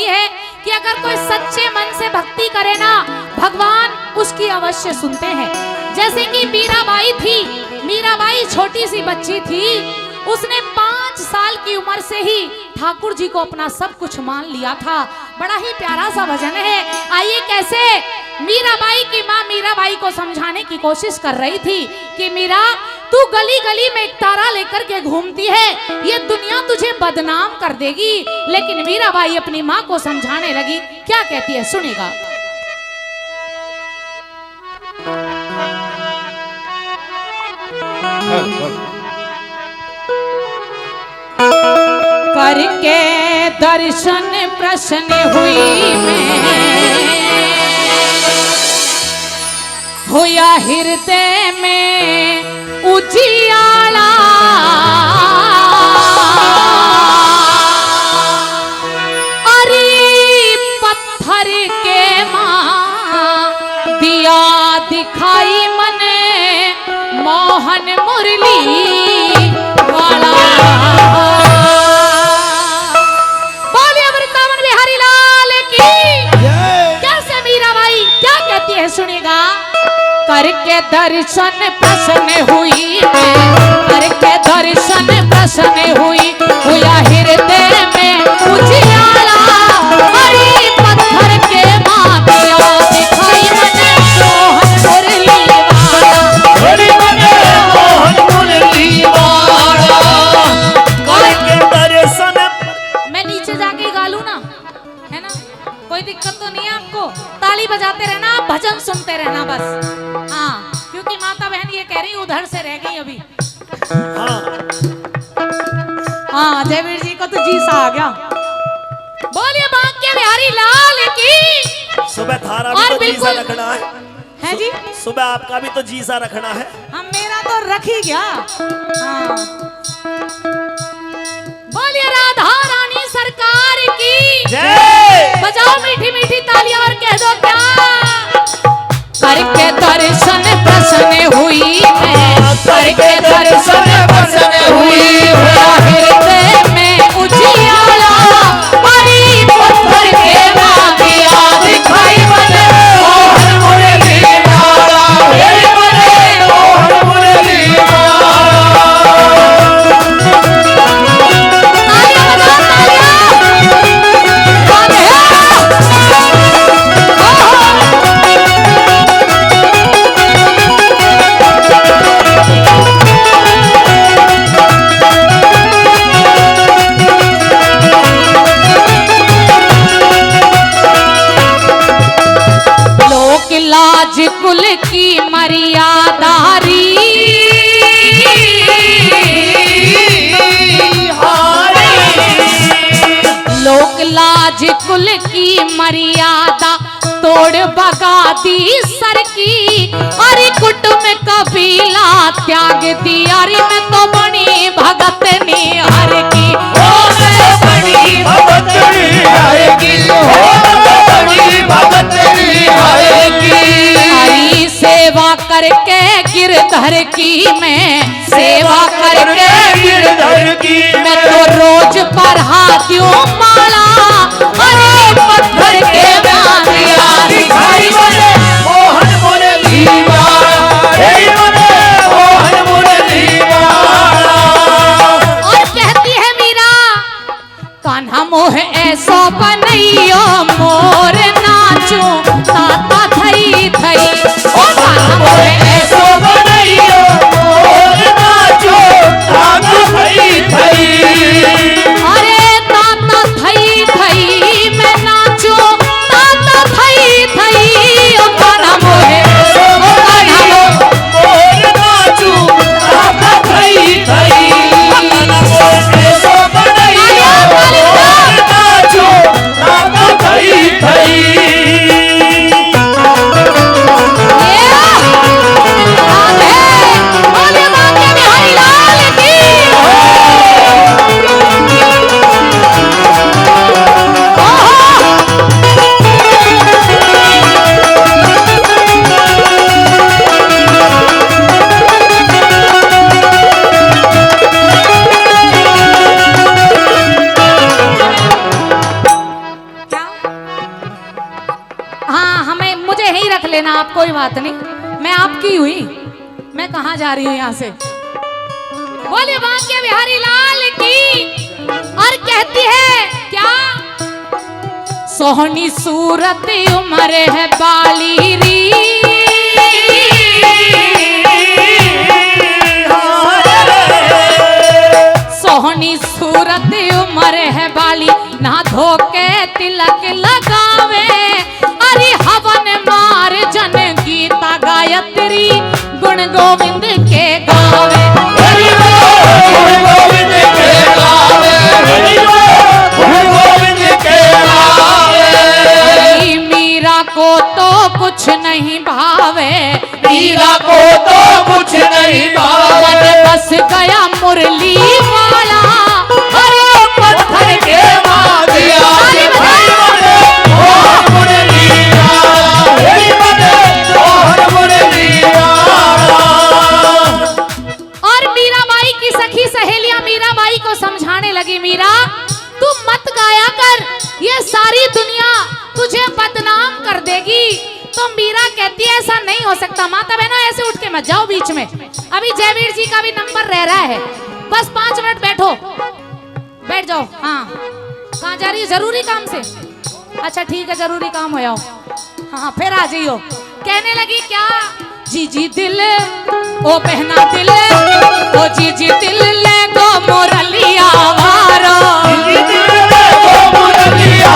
है कि अगर कोई सच्चे मन से भक्ति करे ना, भगवान उसकी अवश्य सुनते हैं। जैसे कि मीराबाई थी, मीराबाई छोटी सी बच्ची थी, उसने 5 साल की उम्र से ही ठाकुर जी को अपना सब कुछ मान लिया था। बड़ा ही प्यारा सा भजन है। आइए कैसे मीराबाई की माँ मीराबाई को समझाने की कोशिश कर रही थी कि मीरा, तू गली गली में एक तारा लेकर के घूमती है, ये दुनिया तुझे बदनाम कर देगी। लेकिन मीराबाई अपनी माँ को समझाने लगी। क्या कहती है सुनेगा। करके दर्शन प्रश्न हुई मैं, होया हृदय में उजियाला। अरे पत्थर के माँ दिया दिखाई मने मोहन मुरली वाला। सुनेगा। करके दर्शन प्रसन्न हुई मैं, करके दर्शन प्रसन्न हुई, हुआ हृदय में उजियाला। अरे पत्थर के माँ दिया दिखाई मने मोहन मुरली वाला। अरे मने मोहन मुरली वाला। करके दर्शन। मैं नीचे जाके गा लूं ना, है ना, कोई दिक्कत तो नहीं है आपको। ताली बजाते रहना, भजन सुनते रहना बस। हाँ, क्योंकि माता बहन ये कह रही उधर से रह गई अभी। हाँ, जयवीर जी को तो जी सा आ गया। बोलिए बांके बिहारी लाल की। सुबह थारा भी तो जीसा रखना है जी। सुबह आपका भी तो जीसा रखना है। हम मेरा तो रख ही गया। हाँ। बोलिए राधा रानी सरकार की जय। बजाओ मीठी मीठी तालियां और कह दो क्या। करके दर्शन प्रसन्न हुई मैं, करके दर्शन प्रसन्न हुई, हुआ हृदय में उजियाला। अरे पत्थर के माँ दिया दिखाई मने मोहन मुरली वाला। अरे मने मोहन मुरली वाला। लाज कुल की मर्यादारी, लोक लाज कुल की मर्यादा तोड़ बगा दी सर की। अरे कुटुंब कबीला त्याग दी, अरे मैं तो बनी भगत निहार की। ओ मैं बनी भगत निहार की, बनी भगत निहार की। हरी सेवा करके गिरधर की मैं, सेवा करके गिरधर की मैं तो रोज पढ़ाती हूँ माला। अरे पत्थर के माँ दिया दिखाई मने मोहन मुरली वाला। हे मने मोहन मुरली वाला। और कहती है मीरा, कान्हा मोह ऐसो बनैयो मोर नाचो ताता थई थई। ओ कान्हा मोह ऐसो बनैयो मोर नाचो ताता थई थई। अरे ताता थई थई मैं नाचो ताता थई थई। ओ कान्हा मोह, ओ कान्हा मोह मोर नाचो ताता थई थई। कान्हा मोह ऐसो बनैयो मोर नाचो ताता थई थई। आ लेना आप, कोई बात नहीं, मैं आपकी हुई। मैं कहाँ जा रही हूँ यहाँ से। बोले बांके बिहारी लाल की। और कहती है क्या, सोहनी सूरत उम्र है बाली री, सोहनी सूरत उम्र है बाली, ना धोके तिलक लगावे, अरे हवन मार जन गीता गायत्री, गुण गोविंद के गावे, गुण गोविंद के गावे, गुण गोविंद के गावे। मीरा को तो कुछ नहीं भावे, मीरा को तो कुछ नहीं भावे, बस गया मुरली वाला, अरे पत्थर के माधिया और मीराबाई की सखी सहेलियां मीराबाई को समझाने लगी, मीरा तू मत गाया कर, ये सारी दुनिया तुझे बदनाम कर देगी। तो मीरा कहती है ऐसा नहीं हो सकता माता बहनों, ऐसे उठ के मत जाओ बीच में, अभी जयवीर जी का भी नंबर रह रहा है, बस 5 मिनट बैठो, बैठ जाओ। हाँ कहाँ जा रही है, जरूरी काम से? अच्छा ठीक है, जरूरी काम हो जाओ, हाँ फिर आ जाइयो। कहने लगी क्या, जीजी दिल ओ बहना दिल, ओ जीजी दिल ले गो मोरलिया वारो, बहना दिल ले गो मोरलिया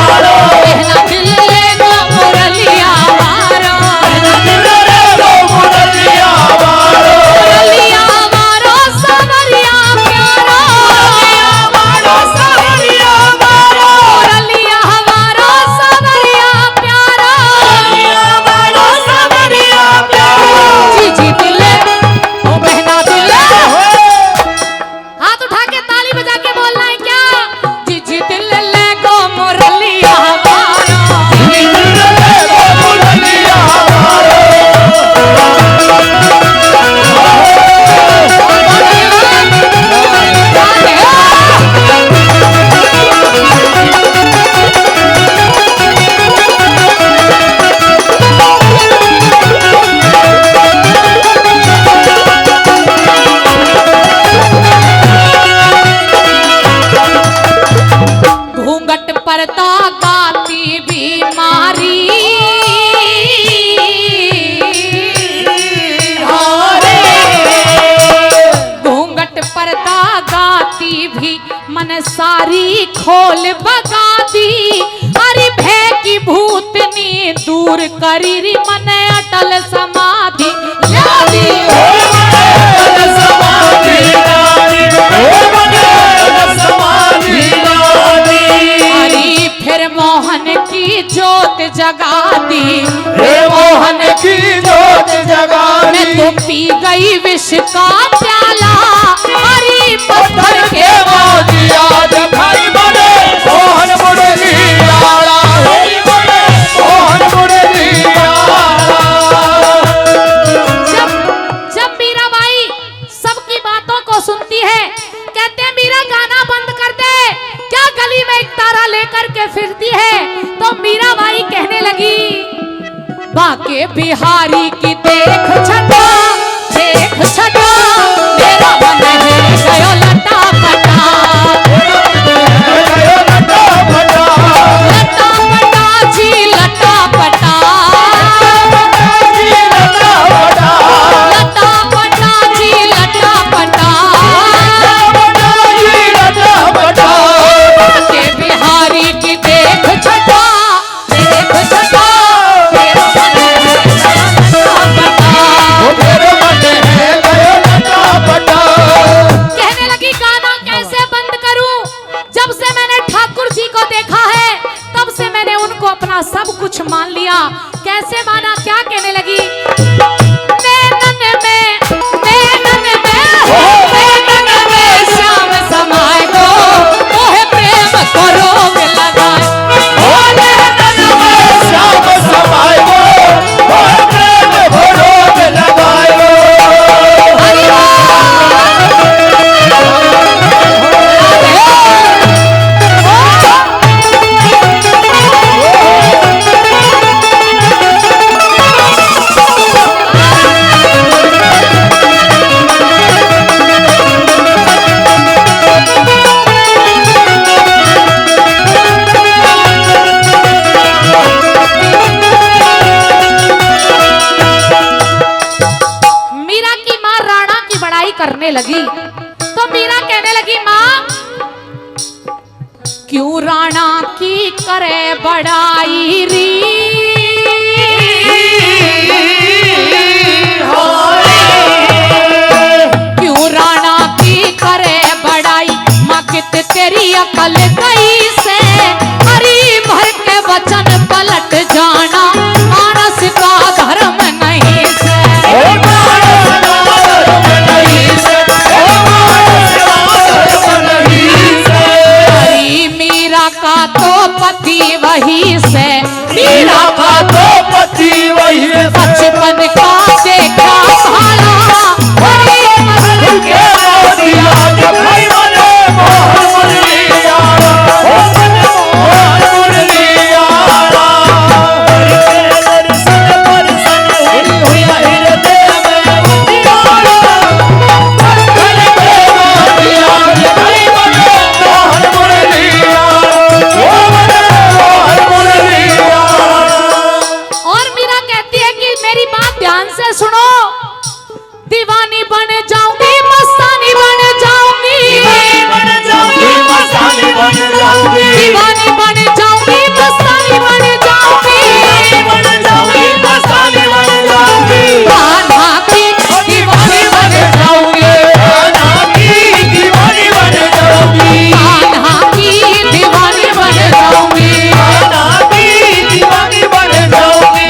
वारो, मोरलिया वारो सवरिया प्यारो, मोरलिया वारो सवरिया प्यारो, जीजी दिल ओ बहना दिल, हाथ उठा के ताली बजा के बोलना है क्या, जीजी दिल ले गो मोरलिया वारो, घूंघट परता गाती बीमारी, घूंघट परता गाती भी मन सारी खोल बगाती, अरे भय की भूतनी दूर करी री मन अटल समाधि यादी, फिर मोहन की जोत जगा दी, मोहन की जोत जगा मैं तो पी गई विष का प्याला, अरे पत्थर के माधिया भाई बने मोहन मुरलियाला, मोहन मुरलियाला। जब मीराबाई सबकी बातों को सुनती है, कहते हैं मीरा गाना बंद कर दे, क्या गली में एक तारा लेकर के फिरती है। तो मीराबाई कहने लगी, बाके बिहारी की देख छटा, देख छटा, मेरा मन है गयो लटा पटा, लटा पटा जी लटा पटा, लटा पटा जी लटा पटा, बाके बिहारी की देख छटा, देख छटा, मेरा मन है गयो लटा पटा। कहने लगी गाना कैसे बंद करूं, जब से मैंने ठाकुर जी को देखा है तब से मैंने उनको अपना सब कुछ मान लिया। कैसे माना, क्या कहने लगी, नैनन में श्याम समाए गो, मोहे प्रेम को रोग लगाए, श्याम समाए प्रेम को रोग लगाए। करने लगी तो मीरा कहने लगी माँ क्यों राणा की करे बड़ाई री क्यों राणा की करे बड़ाई माँ कित तेरी अकल गई से हरी भर के वचन पलट जाना मानस का धर्म नहीं से हरी मीरा का तो पति वही से मीरा का तो पति वही बचपन का देखा भाला हरी मर के भाई बने मोहन मुरलिया ओ बने मोहन मुरलिया दर्शन परसन हुई हृदय में उजियारा भाई बने मोहन मुरलिया ओ बने मोहन मुरलिया। और मीरा कहती है कि मेरी बात ध्यान से सुनो दीवानी बन जाऊंगी मस्तानी बन जाऊंगी बन जाऊंगी मस्तानी बन जाऊंगी दीवानी बन जाऊंगी मस्तानी बन जाऊंगी बन जाऊंगी मस्तानी बन जाऊंगी कान्हा की दीवानी बन जाऊंगी कान्हा की दीवानी बन जाऊंगी कान्हा की दीवानी बन जाऊंगी कान्हा की दीवानी बन जाऊंगी।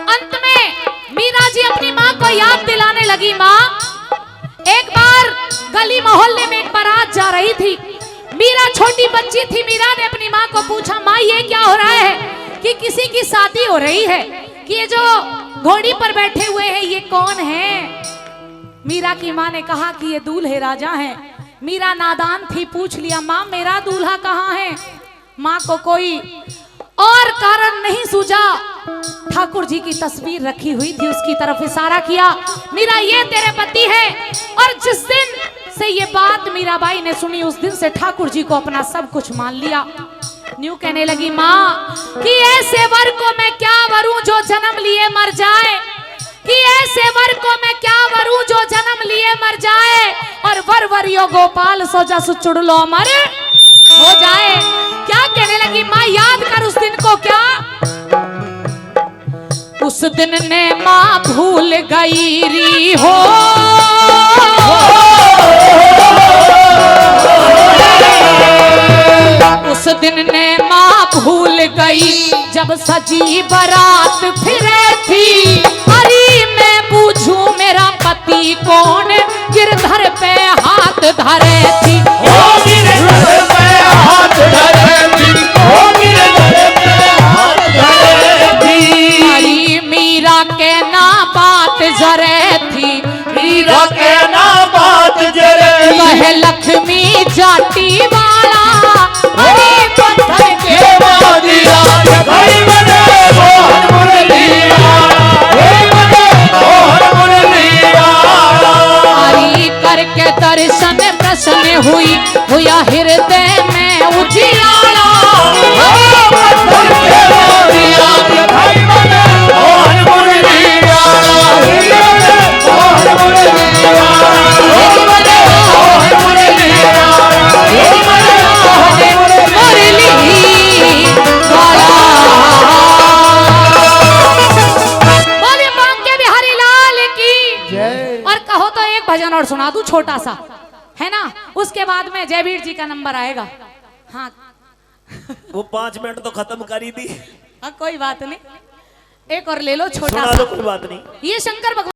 अंत में मीरा जी अपनी माँ को याद दिलाने लगी माँ एक बार गली मोहल्ले में एक बारात जा रही थी मीरा छोटी बच्ची थी मीरा ने अपनी माँ को पूछा माँ ये क्या हो रहा है कि किसी की शादी हो रही है कि ये जो घोड़ी पर बैठे हुए हैं ये कौन है मीरा की माँ ने कहा कि ये दूल्हे राजा हैं मीरा नादान थी पूछ लिया माँ मेरा दूल्हा कहाँ है माँ को कोई और कारण नहीं सूझा ठाकुर जी की तस्वीर रखी हुई थी उसकी तरफ इशारा किया मीरा ये तेरे पति है और जिस दिन से ये बात मीराबाई ने सुनी उस दिन से ठाकुर जी को अपना सब कुछ मान लिया न्यू कहने लगी माँ कि ऐसे वर को मैं क्या वरूं जो जन्म लिए मर जाए कि ऐसे वर को मैं क्या वरूं जो जन्म लिए मर जाए और वर वरियो गोपाल सो जस चुड़लो मर हो जाए क्या कहने लगी माँ याद कर उस दिन को क्या उस दिन ने माँ भूल गई री हो उस दिन ने माँ भूल गई जब सजी बारात फिरे थी अरे मैं पूछूं मेरा पति कौन गिरधर पे हाथ धरे थी ओ गिरधर पे हाथ धरे थी ओ गिरधर पे हाथ धरे थी हरी मीरा के ना बात जरे थी मीरा के ना बात जरे कहे लक्ष्मी जाटी वाला हरी पत्थर के दिया भाई बने मोहन मुरलिया भाई बने मोहन मुरलिया हरी करके दर्शन प्रसन्न हुआ हृदय में उजियारा पत्थर के दिया भाई बने मोहन मुरलिया मोहन मुरलिया बने मोहन मुरलिया बोले बांके बिहारी लाल की और कहो तो एक भजन और सुना दूं छोटा सा है ना उसके बाद में जयवीर जी का नंबर आएगा हाँ वो 5 मिनट तो खत्म करी थी कोई बात नहीं एक और ले लो छोटा सुना सा दो कोई बात नहीं ये शंकर भगवान